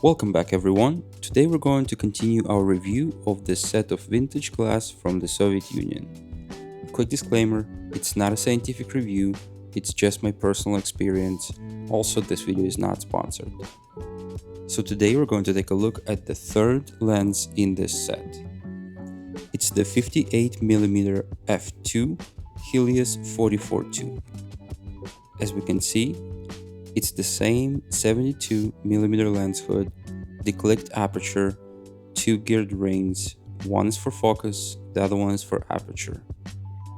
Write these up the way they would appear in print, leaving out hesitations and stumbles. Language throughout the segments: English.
Welcome back everyone. Today we're going to continue our review of this set of vintage glass from the Soviet Union. Quick disclaimer, it's not a scientific review, it's just my personal experience. Also, this video is not sponsored. So today we're going to take a look at the third lens in this set. It's the 58mm f2 Helios 44-2. As we can see, it's the same 72mm lens hood, declicked aperture, two geared rings, one is for focus, the other one is for aperture,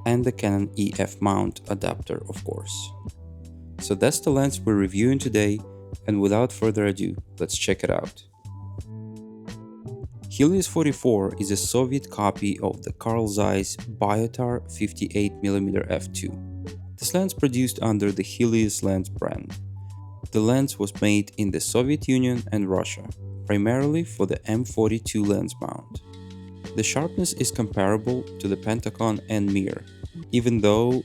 and the Canon EF mount adapter, of course. So that's the lens we're reviewing today, and without further ado, let's check it out. Helios 44 is a Soviet copy of the Carl Zeiss Biotar 58mm f2. This lens produced under the Helios lens brand. The lens was made in the Soviet Union and Russia, primarily for the M42 lens mount. The sharpness is comparable to the Pentacon and Mir, even though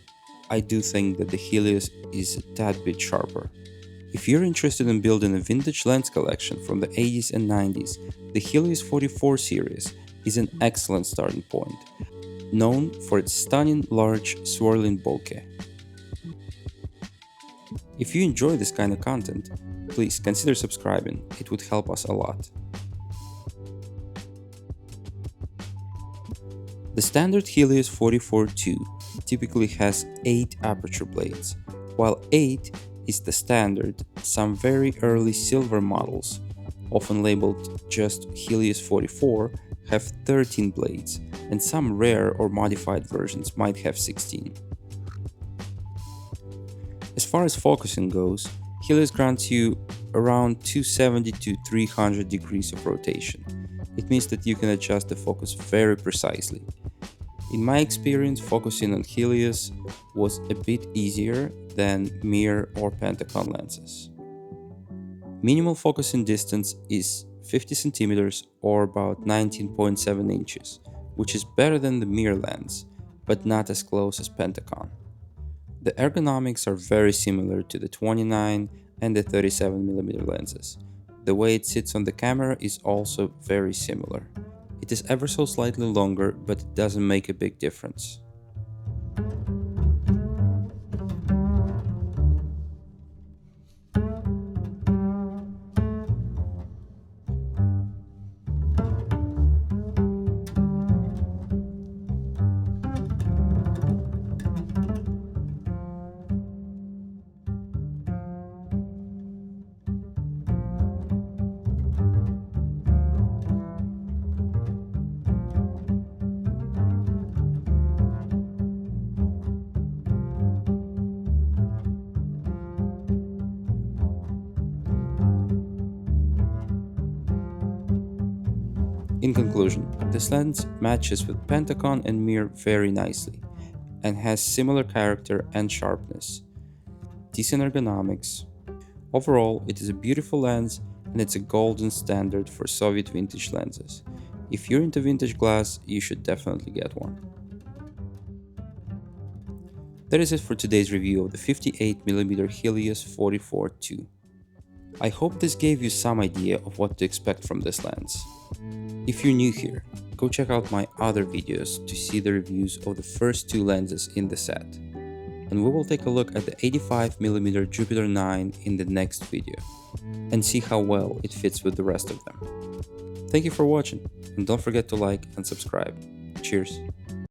I do think that the Helios is a tad bit sharper. If you're interested in building a vintage lens collection from the 80s and 90s, the Helios 44 series is an excellent starting point, known for its stunning large swirling bokeh. If you enjoy this kind of content, please consider subscribing, it would help us a lot. The standard Helios 44-2 typically has 8 aperture blades, while 8 is the standard. Some very early silver models, often labeled just Helios 44, have 13 blades, and some rare or modified versions might have 16. As far as focusing goes, Helios grants you around 270 to 300 degrees of rotation. It means that you can adjust the focus very precisely. In my experience, focusing on Helios was a bit easier than Mir or Pentacon lenses. Minimal focusing distance is 50 cm or about 19.7 inches, which is better than the Mir lens, but not as close as Pentacon. The ergonomics are very similar to the 29 and the 37mm lenses. The way it sits on the camera is also very similar. It is ever so slightly longer, but it doesn't make a big difference. In conclusion, this lens matches with Pentacon and Mir very nicely, and has similar character and sharpness, decent ergonomics. Overall, it is a beautiful lens and it's a golden standard for Soviet vintage lenses. If you're into vintage glass, you should definitely get one. That is it for today's review of the 58mm Helios 44-2. I hope this gave you some idea of what to expect from this lens. If you're new here, go check out my other videos to see the reviews of the first 2 lenses in the set. And we will take a look at the 85mm Jupiter 9 in the next video, and see how well it fits with the rest of them. Thank you for watching, and don't forget to like and subscribe. Cheers!